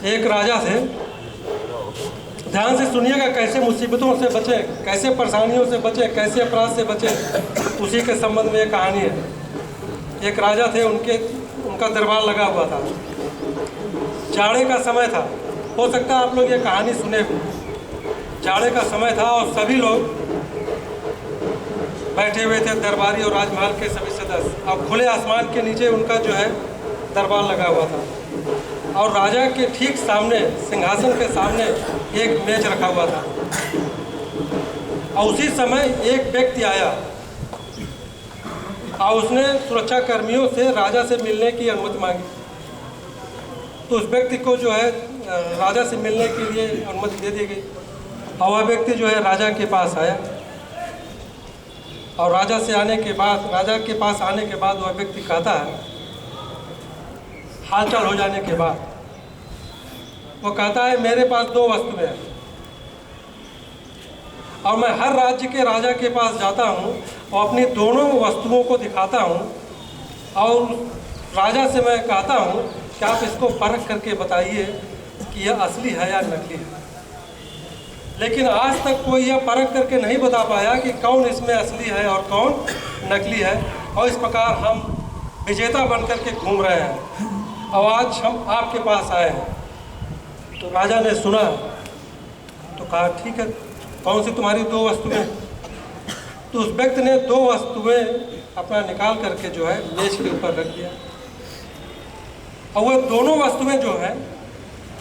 एक राजा थे, ध्यान से सुनिएगा, कैसे मुसीबतों से बचे, कैसे परेशानियों से बचे, कैसे अपराध से बचे, उसी के संबंध में एक कहानी है। एक राजा थे, उनका दरबार लगा हुआ था, जाड़े का समय था। हो सकता है आप लोग ये कहानी सुने हो। जाड़े का समय था और सभी लोग बैठे हुए थे, दरबारी और राजमहल के सभी सदस्य। अब खुले आसमान के नीचे उनका जो है दरबार लगा हुआ था और राजा के ठीक सामने, सिंहासन के सामने एक मेज रखा हुआ था। और उसी समय एक व्यक्ति आया और उसने सुरक्षा कर्मियों से राजा से मिलने की अनुमति मांगी। तो उस व्यक्ति को जो है राजा से मिलने के लिए अनुमति दे दी गई और वह व्यक्ति जो है राजा के पास आया। और राजा के पास आने के बाद वह व्यक्ति कहता है, हालचाल हो जाने के बाद वो कहता है, मेरे पास 2 वस्तुएं हैं और मैं हर राज्य के राजा के पास जाता हूँ और अपनी दोनों वस्तुओं को दिखाता हूँ और राजा से मैं कहता हूँ कि आप इसको परख करके बताइए कि यह असली है या नकली है। लेकिन आज तक कोई यह परख करके नहीं बता पाया कि कौन इसमें असली है और कौन नकली है। और इस प्रकार हम विजेता बन करके घूम रहे हैं और आज हम आपके पास आए हैं। तो राजा ने सुना तो कहा, ठीक है, कौन सी तुम्हारी 2 वस्तुएं? तो उस व्यक्ति ने 2 वस्तुएं अपना निकाल करके जो है मेज के ऊपर रख दिया और वह दोनों वस्तुएं जो है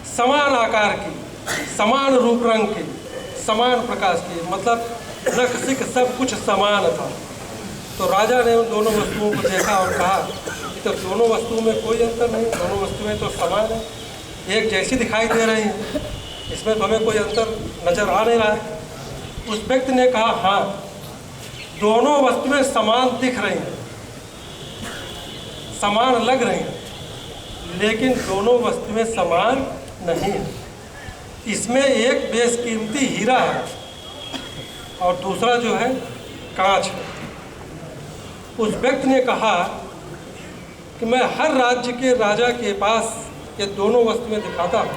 समान आकार की, समान रूप रंग की, समान प्रकाश की, मतलब नख सिख सब कुछ समान था। तो राजा ने उन दोनों वस्तुओं को देखा और कहा कि तो दोनों वस्तुओं में कोई अंतर नहीं, दोनों वस्तुएं तो समान है, एक जैसी दिखाई दे रही हैं, इसमें तो हमें कोई अंतर नजर आ नहीं रहा है। उस व्यक्ति ने कहा, हाँ, दोनों वस्तुएं समान दिख रही हैं, समान लग रही हैं, लेकिन दोनों वस्तुएं समान नहीं हैं। इसमें एक बेशकीमती हीरा है और दूसरा जो है कांच है। उस व्यक्ति ने कहा कि मैं हर राज्य के राजा के पास ये दोनों वस्तुएं दिखाता हूँ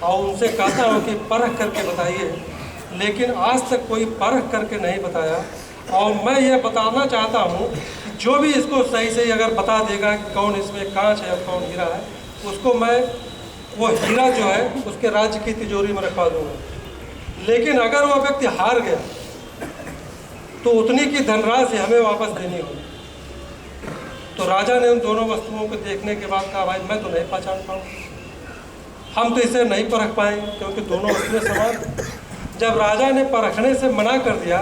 और उनसे कहता हूँ कि परख करके बताइए, लेकिन आज तक कोई परख करके नहीं बताया। और मैं ये बताना चाहता हूँ कि जो भी इसको सही से अगर बता देगा कि कौन इसमें कांच है और कौन हीरा है, उसको मैं वो हीरा जो है उसके राज्य की तिजोरी में रखवा दूँगा। लेकिन अगर वो व्यक्ति हार गया तो उतनी की धनराशि हमें वापस देनी होगी। तो राजा ने उन दोनों वस्तुओं को देखने के बाद कहा, भाई मैं तो नहीं पहचान पाऊँगा, हम तो इसे नहीं परख पाएंगे क्योंकि दोनों वस्तुएं समान। जब राजा ने परखने से मना कर दिया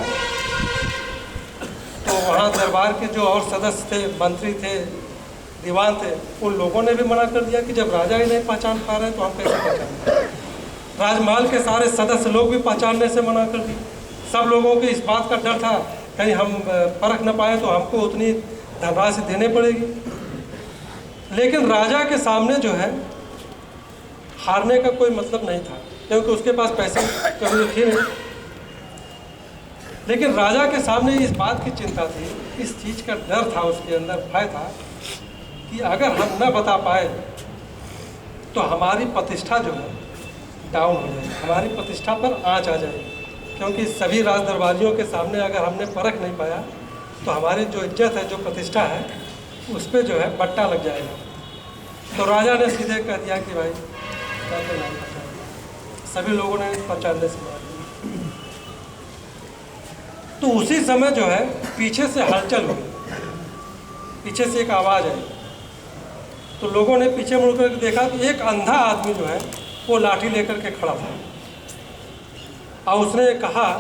तो वहाँ दरबार के जो और सदस्य थे, मंत्री थे, दीवान थे, उन लोगों ने भी मना कर दिया कि जब राजा ही नहीं पहचान पा रहे तो हम कैसे पहचानें। राजमहल के सारे सदस्य लोग भी पहचानने से मना कर दिए। सब लोगों को इस बात का डर था कहीं हम परख न पाए तो हमको उतनी धनराशि देनी पड़ेगी। लेकिन राजा के सामने जो है हारने का कोई मतलब नहीं था क्योंकि उसके पास पैसे कभी थी नहीं। लेकिन राजा के सामने इस बात की चिंता थी, इस चीज़ का डर था, उसके अंदर भय था कि अगर हम न बता पाए तो हमारी प्रतिष्ठा जो है डाउन हो जाएगी, हमारी प्रतिष्ठा पर आँच आ जाएगी। क्योंकि सभी राज दरबारियों के सामने अगर हमने परख नहीं पाया तो हमारी जो इज्जत है, जो प्रतिष्ठा है, उस पर जो है बट्टा लग जाएगा। तो राजा ने सीधे कह दिया कि भाई मैं तो नहीं पहचान। सभी लोगों ने पहचानने से मना दिया। तो उसी समय जो है पीछे से हलचल हुई, पीछे से एक आवाज़ आई। तो लोगों ने पीछे मुड़कर देखा कि एक अंधा आदमी जो है वो लाठी लेकर के खड़ा था और उसने कहा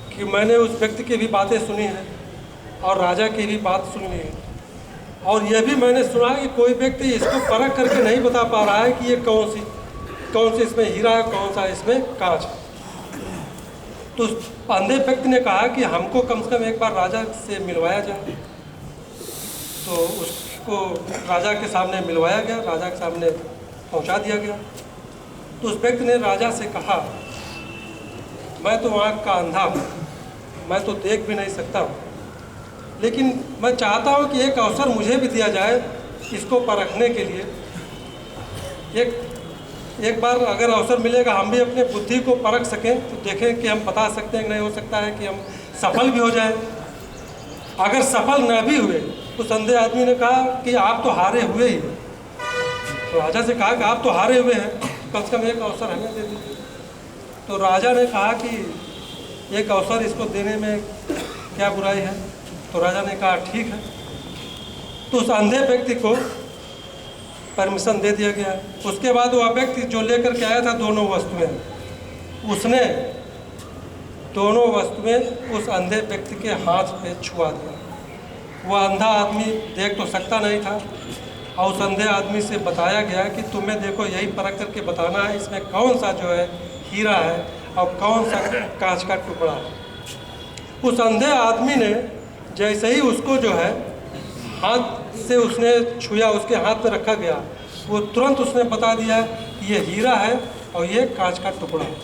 कि मैंने उस व्यक्ति की भी बातें सुनी हैं और राजा की भी बात सुन ली है और यह भी मैंने सुना कि कोई व्यक्ति इसको परख करके नहीं बता पा रहा है कि ये कौन सी इसमें हीरा है, कौन सा इसमें कांच है। तो उस अंधे व्यक्ति ने कहा कि हमको कम से कम एक बार राजा से मिलवाया जाए। तो उसको राजा के सामने मिलवाया गया, राजा के सामने पहुंचा दिया गया। तो उस व्यक्ति ने राजा से कहा, मैं तो आँख का अंधा हूँ, मैं तो देख भी नहीं सकता हूँ, लेकिन मैं चाहता हूँ कि एक अवसर मुझे भी दिया जाए इसको परखने के लिए। एक एक बार अगर अवसर मिलेगा हम भी अपने बुद्धि को परख सकें तो देखें कि हम बता सकते हैं कि नहीं, हो सकता है कि हम सफल भी हो जाएं। अगर सफल न भी हुए तो अंधे आदमी ने कहा कि आप तो हारे हुए ही। तो राजा से कहा कि आप तो हारे हुए हैं, कम से कम एक अवसर हमें दे दीजिए। तो राजा ने कहा कि एक अवसर इसको देने में क्या बुराई है। तो राजा ने कहा ठीक है। तो उस अंधे व्यक्ति को परमिशन दे दिया गया। उसके बाद वह व्यक्ति जो लेकर के आया था दोनों वस्तुएं, उसने दोनों वस्तुएं उस अंधे व्यक्ति के हाथ पे छुआ दिया। वह अंधा आदमी देख तो सकता नहीं था और उस अंधे आदमी से बताया गया कि तुम्हें देखो यही परख करके बताना है इसमें कौन सा जो है हीरा है और कौन सा कांच का टुकड़ा है। उस अंधे आदमी ने जैसे ही उसको जो है हाथ से उसने छुया, उसके हाथ में रखा गया, वो तुरंत उसने बता दिया कि ये हीरा है और ये कांच का टुकड़ा है।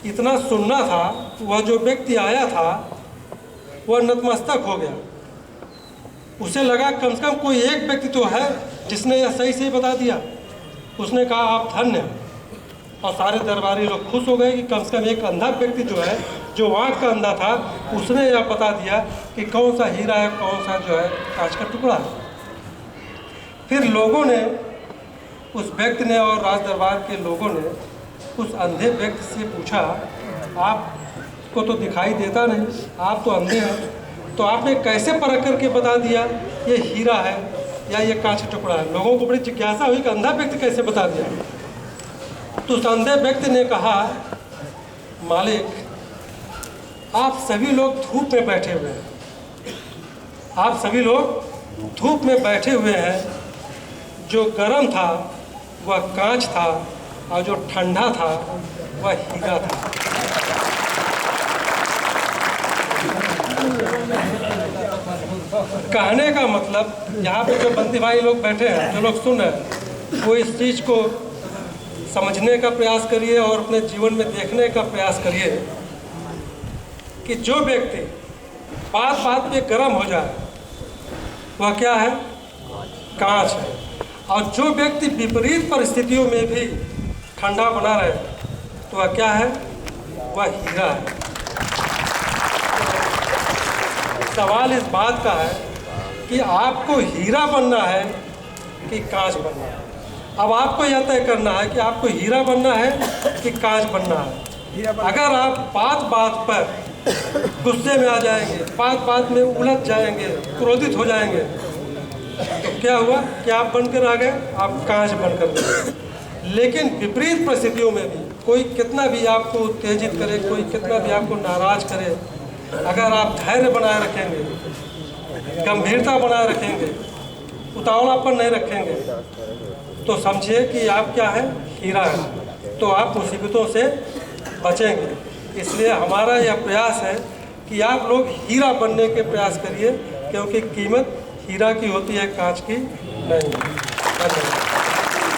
इतना सुनना था, वह जो व्यक्ति आया था वह नतमस्तक हो गया। उसे लगा कम से कम कोई एक व्यक्ति तो है जिसने यह सही सही बता दिया। उसने कहा आप धन्य हैं। और सारे दरबारी लोग खुश हो गए कि कम से कम एक अंधा व्यक्ति जो है, जो आँख का अंधा था, उसने यह बता दिया कि कौन सा हीरा है, कौन सा जो है कांच का टुकड़ा है। फिर लोगों ने, उस व्यक्ति ने और राज दरबार के लोगों ने उस अंधे व्यक्ति से पूछा, आपको तो दिखाई देता नहीं, आप तो अंधे हैं, तो आपने कैसे परख करके बता दिया ये हीरा है या ये कांच का टुकड़ा है। लोगों को बड़ी जिज्ञासा हुई कि अंधा व्यक्ति कैसे बता दिया। तो उस अंधे व्यक्ति ने कहा, मालिक आप सभी लोग धूप में बैठे हुए हैं, आप सभी लोग धूप में बैठे हुए हैं। जो गर्म था वह कांच था और जो ठंडा था वह हीरा था। कहने का मतलब यहाँ पे जो बंदी भाई लोग बैठे हैं, जो लोग सुन रहे हैं, वो इस चीज़ को समझने का प्रयास करिए और अपने जीवन में देखने का प्रयास करिए कि जो व्यक्ति बात बात पे गर्म हो जाए वह क्या है, कांच है। और जो व्यक्ति विपरीत परिस्थितियों में भी ठंडा बना रहे तो वह क्या है, वह हीरा है। सवाल इस बात का है कि आपको हीरा बनना है कि कांच बनना है। अब आपको यह तय करना है कि आपको हीरा बनना है कि कांच बनना है। अगर आप बात बात पर गुस्से में आ जाएंगे, बात बात में उलझ जाएंगे, क्रोधित हो जाएंगे, तो क्या हुआ कि आप बनकर आ गए, आप कांच बनकर गए। लेकिन विपरीत परिस्थितियों में भी कोई कितना भी आपको उत्तेजित करे, कोई कितना भी आपको नाराज करे, अगर आप धैर्य बनाए रखेंगे, गंभीरता बनाए रखेंगे, उतावलापन नहीं रखेंगे, तो समझिए कि आप क्या है, हीरा है। तो आप मुसीबतों से बचेंगे। इसलिए हमारा यह प्रयास है कि आप लोग हीरा बनने के प्रयास करिए, क्योंकि कीमत हीरा की होती है, कांच की नहीं। धन्यवाद।